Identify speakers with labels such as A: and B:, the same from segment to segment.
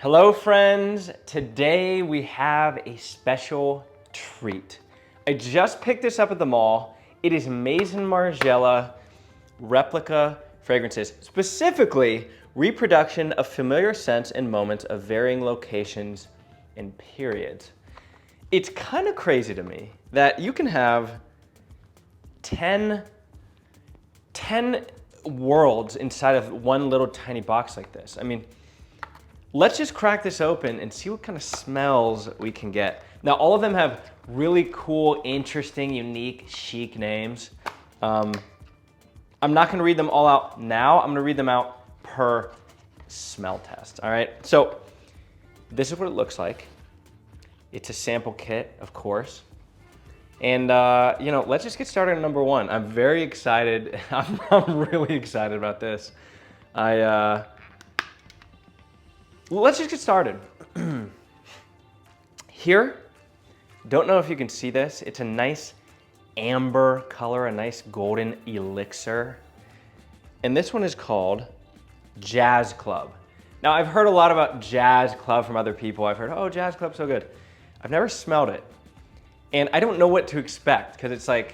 A: Hello friends, today we have a special treat. I just picked this up at the mall. It is Maison Margiela Replica fragrances, specifically reproduction of familiar scents and moments of varying locations and periods. It's kind of crazy to me that you can have 10 worlds inside of one little tiny box like this. I mean, let's just crack this open and see what kind of smells we can get. Now, all of them have really cool, interesting, unique, chic names. I'm not gonna read them all out now. I'm gonna read them out per smell test, all right? So this is what it looks like. It's a sample kit, of course. And let's just get started on number one. I'm very excited. I'm really excited about this. Let's just get started. Here, don't know if you can see this. It's a nice amber color, a nice golden elixir. And this one is called Jazz Club. Now, I've heard a lot about Jazz Club from other people. I've heard, oh, Jazz Club's so good. I've never smelled it. And I don't know what to expect, because it's like,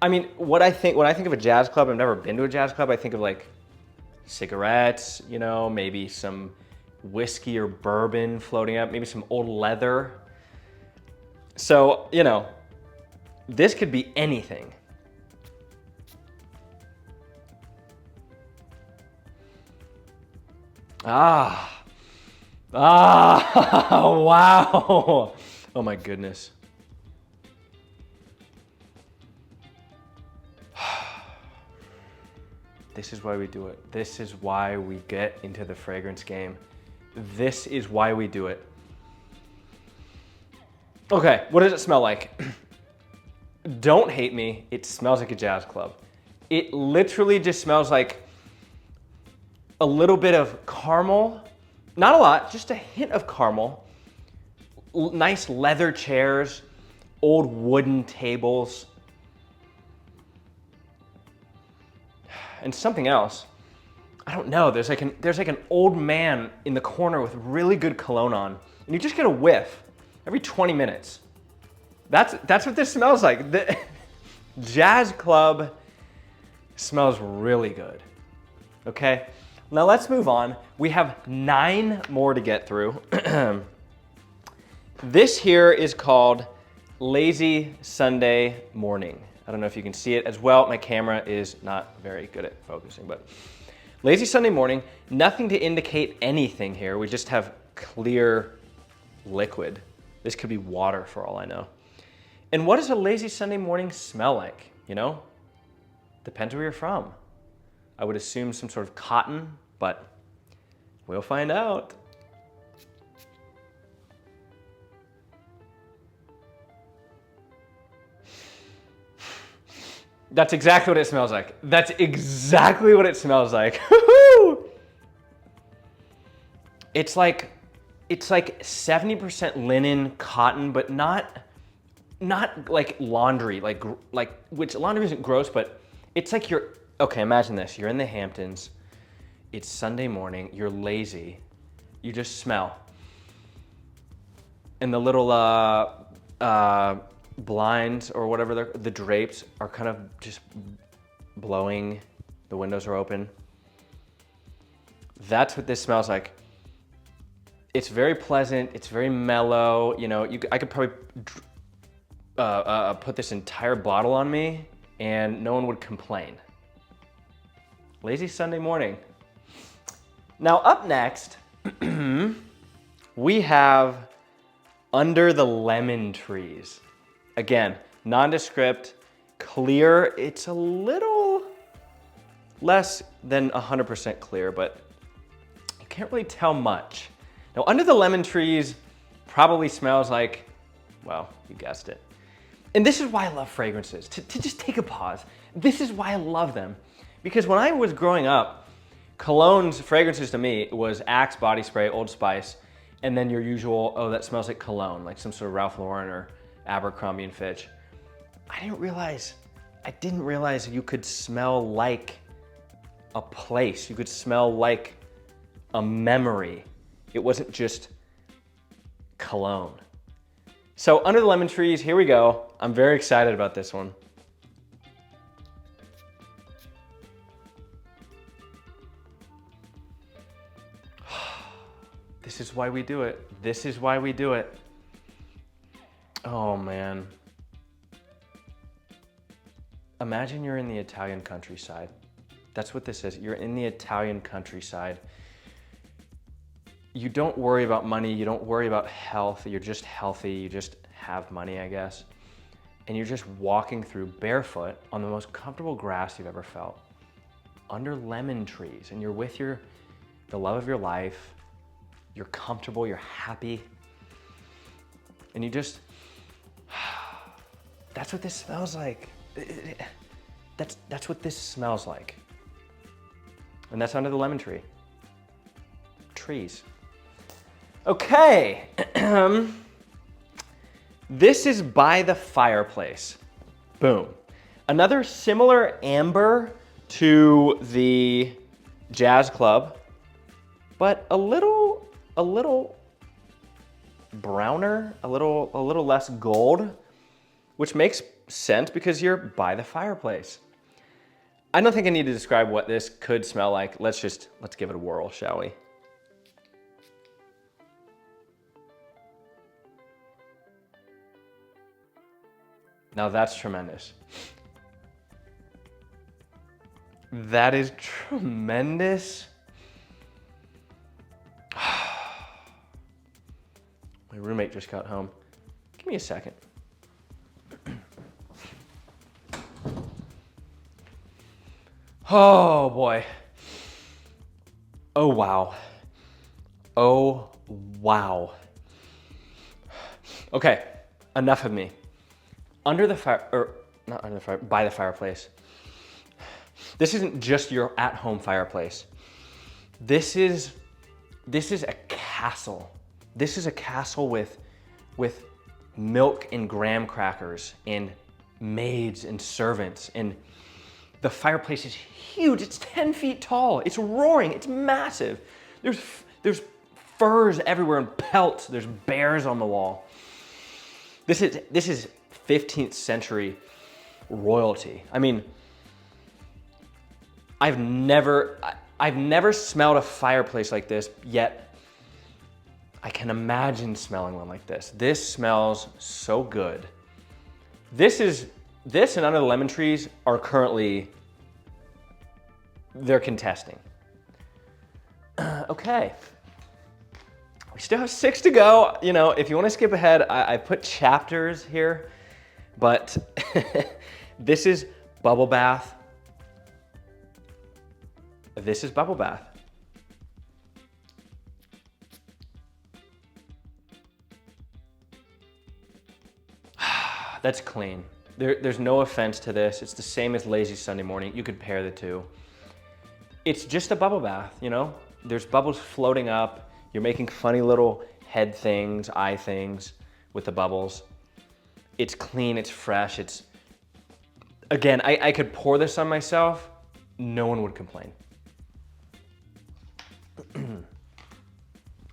A: I mean, when I think of a jazz club, I've never been to a jazz club. I think of like cigarettes, maybe some whiskey or bourbon floating up, maybe some old leather. So, this could be anything. Wow. Oh my goodness. This is why we do it. This is why we get into the fragrance game. This is why we do it. Okay, what does it smell like? Don't hate me, it smells like a jazz club. It literally just smells like a little bit of caramel, not a lot, just a hint of caramel, nice leather chairs, old wooden tables, and something else. I don't know, there's like an old man in the corner with really good cologne on, and you just get a whiff every 20 minutes. That's what this smells like. The Jazz Club smells really good, okay? Now let's move on. We have 9 more to get through. This here is called Lazy Sunday Morning. I don't know if you can see it as well. My camera is not very good at focusing, but Lazy Sunday Morning, nothing to indicate anything here. We just have clear liquid. This could be water for all I know. And what does a lazy Sunday morning smell like? Depends where you're from. I would assume some sort of cotton, but we'll find out. That's exactly what it smells like. That's exactly what it smells like. It's like 70% linen, cotton, but not like laundry, which laundry isn't gross, but it's like okay, imagine this. You're in the Hamptons. It's Sunday morning. You're lazy. You just smell. And the little blinds or whatever, the drapes are kind of just blowing. The windows are open. That's what this smells like. It's very pleasant. It's very mellow. I could probably put this entire bottle on me and no one would complain. Lazy Sunday morning. Now up next, we have Under the Lemon Trees. Again, nondescript, clear. It's a little less than 100% clear, but you can't really tell much. Now, Under the Lemon Trees probably smells like, well, you guessed it. And this is why I love fragrances, to just take a pause. This is why I love them. Because when I was growing up, colognes, fragrances to me was Axe body spray, Old Spice, and then your usual, oh, that smells like cologne, like some sort of Ralph Lauren or Abercrombie and Fitch. I didn't realize you could smell like a place. You could smell like a memory. It wasn't just cologne. So under the lemon trees, here we go. I'm very excited about this one. This is why we do it. This is why we do it. Oh man. Imagine you're in the Italian countryside. That's what this is. You're in the Italian countryside. You don't worry about money. You don't worry about health. You're just healthy. You just have money, I guess. And you're just walking through barefoot on the most comfortable grass you've ever felt, under lemon trees, and you're with the love of your life. You're comfortable, you're happy, and you just, that's what this smells like. That's what this smells like. And that's under the lemon tree. Trees. Okay. This is by the fireplace. Boom. Another similar amber to the Jazz Club, but a little browner, a little less gold, which makes sense because you're by the fireplace. I don't think I need to describe what this could smell like. Let's give it a whirl, shall we? Now that's tremendous. That is tremendous. My roommate just got home. Give me a second. Oh boy. Oh wow. Oh wow. Okay, enough of me. Under the fire, or not under the fire, by the fireplace. This isn't just your at-home fireplace. This is a castle. This is a castle with milk and graham crackers and maids and servants, and the fireplace is huge. It's 10 feet tall. It's roaring. It's massive. There's furs everywhere and pelts. There's bears on the wall. This is 15th century royalty. I mean, I've never smelled a fireplace like this, yet I can imagine smelling one like this. This smells so good. This and Under the Lemon Trees are currently, they're contesting. Okay. We still have 6 to go. You know, if you want to skip ahead, I put chapters here, but this is Bubble Bath. This is Bubble Bath. That's clean. There's no offense to this. It's the same as Lazy Sunday Morning. You could pair the two. It's just a bubble bath, you know? There's bubbles floating up. You're making funny little head things, eye things with the bubbles. It's clean, it's fresh, it's... Again, I could pour this on myself. No one would complain.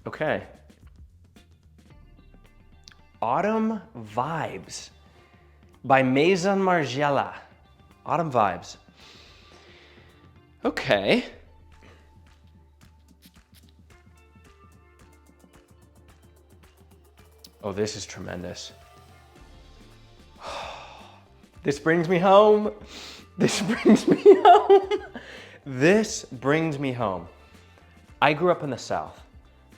A: Okay. Autumn Vibes by Maison Margiela. Autumn Vibes. Okay. Oh, this is tremendous. This brings me home. This brings me home. This brings me home. I grew up in the South.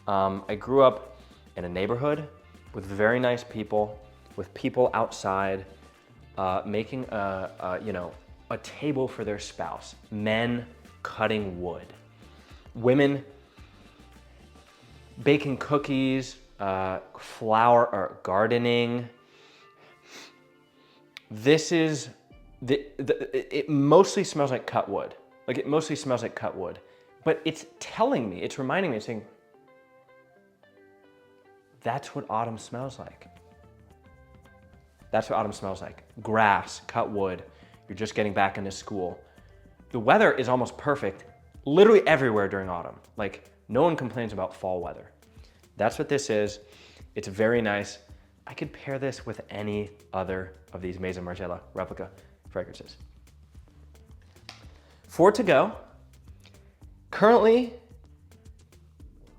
A: I grew up in a neighborhood with very nice people, with people outside making a table for their spouse. Men cutting wood. Women baking cookies, flower or gardening. This is, it mostly smells like cut wood. Like it mostly smells like cut wood. But it's telling me, it's reminding me, it's saying, that's what autumn smells like. That's what autumn smells like. Grass, cut wood. You're just getting back into school. The weather is almost perfect, literally everywhere during autumn. Like no one complains about fall weather. That's what this is. It's very nice. I could pair this with any other of these Maison Margiela replica fragrances. 4 to go. Currently,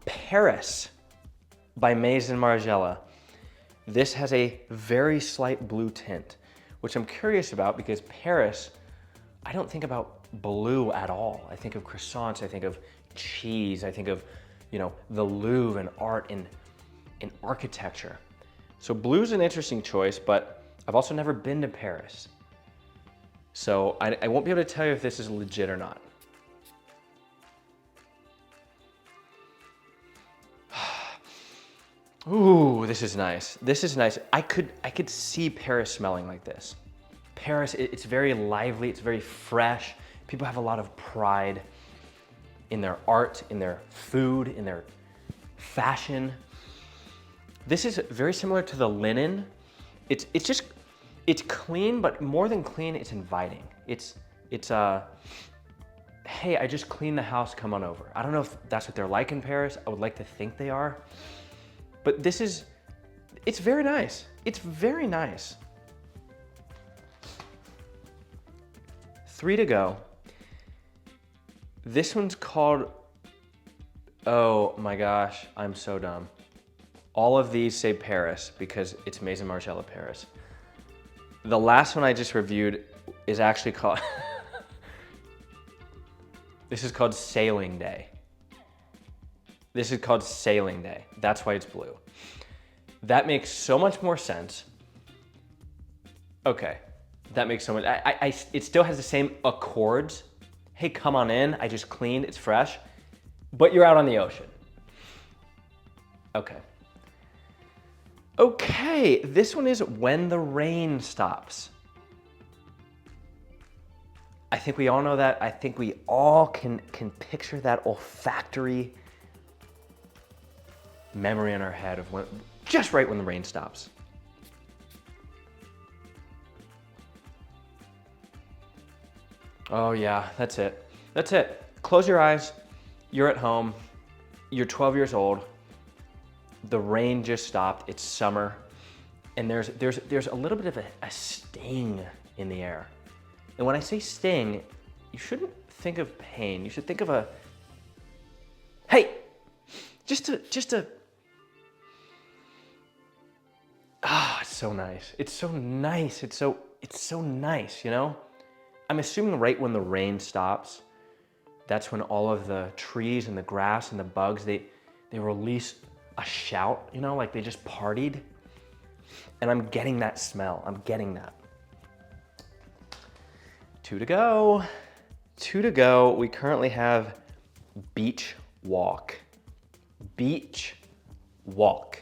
A: Paris by Maison Margiela. This has a very slight blue tint, which I'm curious about because Paris, I don't think about blue at all. I think of croissants, I think of cheese, I think of, you know, the Louvre and art and architecture. So blue's an interesting choice, but I've also never been to Paris. So I won't be able to tell you if this is legit or not. Ooh, this is nice. This is nice. I could see Paris smelling like this. Paris, it's very lively, it's very fresh. People have a lot of pride in their art, in their food, in their fashion. This is very similar to the linen. It's clean, but more than clean, it's inviting. It's hey, I just cleaned the house, come on over. I don't know if that's what they're like in Paris. I would like to think they are. But it's very nice. It's very nice. 3 to go. This one's called, oh my gosh, I'm so dumb. All of these say Paris because it's Maison Margiela Paris. The last one I just reviewed is actually called, this is called Sailing Day. This is called Sailing Day. That's why it's blue. That makes so much more sense. Okay, that makes so much, it still has the same accords. Hey, come on in, I just cleaned, it's fresh, but you're out on the ocean. Okay. Okay, this one is When the Rain Stops. I think we all know that. I think we all can picture that olfactory memory in our head of when, just right when the rain stops. Oh yeah, that's it. That's it. Close your eyes. You're at home. You're 12 years old. The rain just stopped. It's summer. And there's a little bit of a sting in the air. And when I say sting, you shouldn't think of pain. You should think of a, hey, just a, ah, it's so nice. It's so nice. It's so nice, you know? I'm assuming right when the rain stops, that's when all of the trees and the grass and the bugs, they release a shout, you know, like they just partied. And I'm getting that smell. I'm getting that. 2 to go. 2 to go. We currently have Beach Walk. Beach Walk.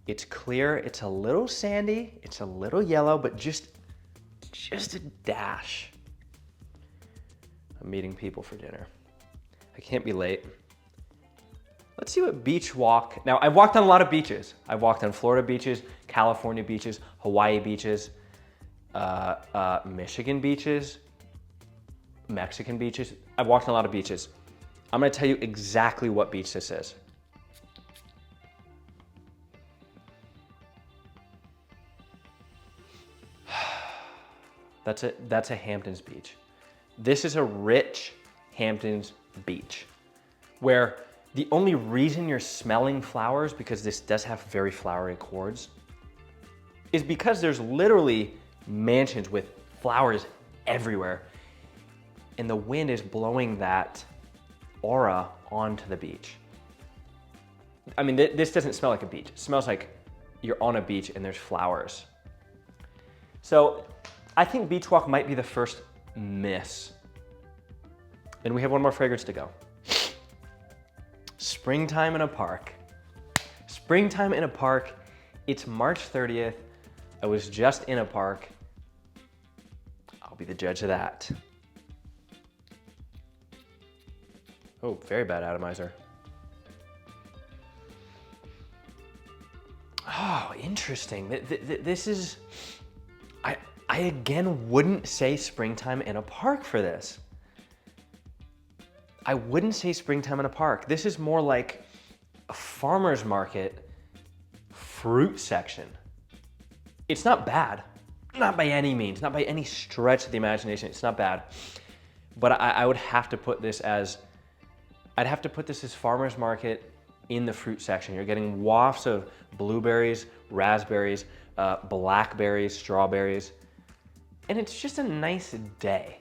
A: It's clear, it's a little sandy, it's a little yellow, but just a dash. I'm meeting people for dinner. I can't be late. Let's see what Beach Walk. Now, I've walked on a lot of beaches. I've walked on Florida beaches, California beaches, Hawaii beaches, Michigan beaches, Mexican beaches. I've walked on a lot of beaches. I'm gonna tell you exactly what beach this is. That's a Hamptons beach. This is a rich Hamptons beach where the only reason you're smelling flowers, because this does have very flowery accords, is because there's literally mansions with flowers everywhere. And the wind is blowing that aura onto the beach. I mean, this doesn't smell like a beach. It smells like you're on a beach and there's flowers. So I think Beach Walk might be the first miss. And we have one more fragrance to go. Springtime in a Park. Springtime in a Park. It's March 30th. I was just in a park. I'll be the judge of that. Oh, very bad atomizer. Oh, interesting. This is, I again wouldn't say springtime in a park for this. I wouldn't say springtime in a park. This is more like a farmer's market fruit section. It's not bad, not by any means, not by any stretch of the imagination. It's not bad, but I would have to put this as, I'd have to put this as farmer's market in the fruit section. You're getting wafts of blueberries, raspberries, blackberries, strawberries, and it's just a nice day.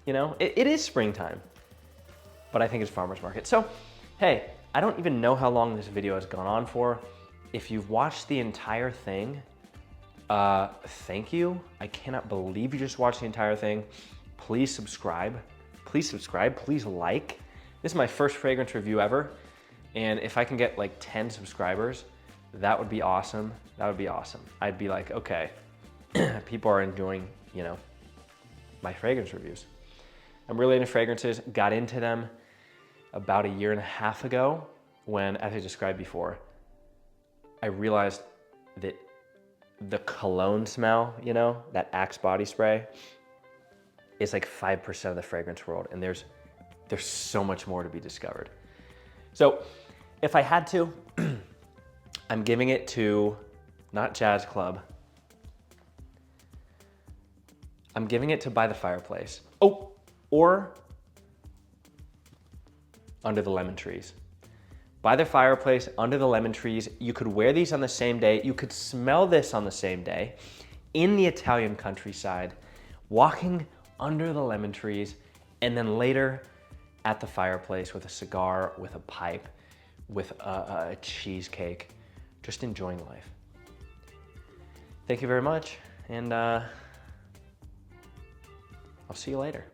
A: You know, it is springtime, but I think it's farmer's market. So, hey, I don't even know how long this video has gone on for. If you've watched the entire thing, thank you. I cannot believe you just watched the entire thing. Please subscribe. Please subscribe. Please like. This is my first fragrance review ever. And if I can get like 10 subscribers, that would be awesome. That would be awesome. I'd be like, okay, people are enjoying, you know, my fragrance reviews. I'm really into fragrances, got into them about 1.5 years ago when, as I described before, I realized that the cologne smell, you know, that Axe body spray, is like 5% of the fragrance world, and there's so much more to be discovered. So if I had to, I'm giving it to, not Jazz Club, I'm giving it to By the Fireplace. Oh, or Under the Lemon Trees. By the Fireplace, Under the Lemon Trees. You could wear these on the same day. You could smell this on the same day in the Italian countryside, walking under the lemon trees, and then later at the fireplace with a cigar, with a pipe, with a cheesecake, just enjoying life. Thank you very much, and I'll see you later.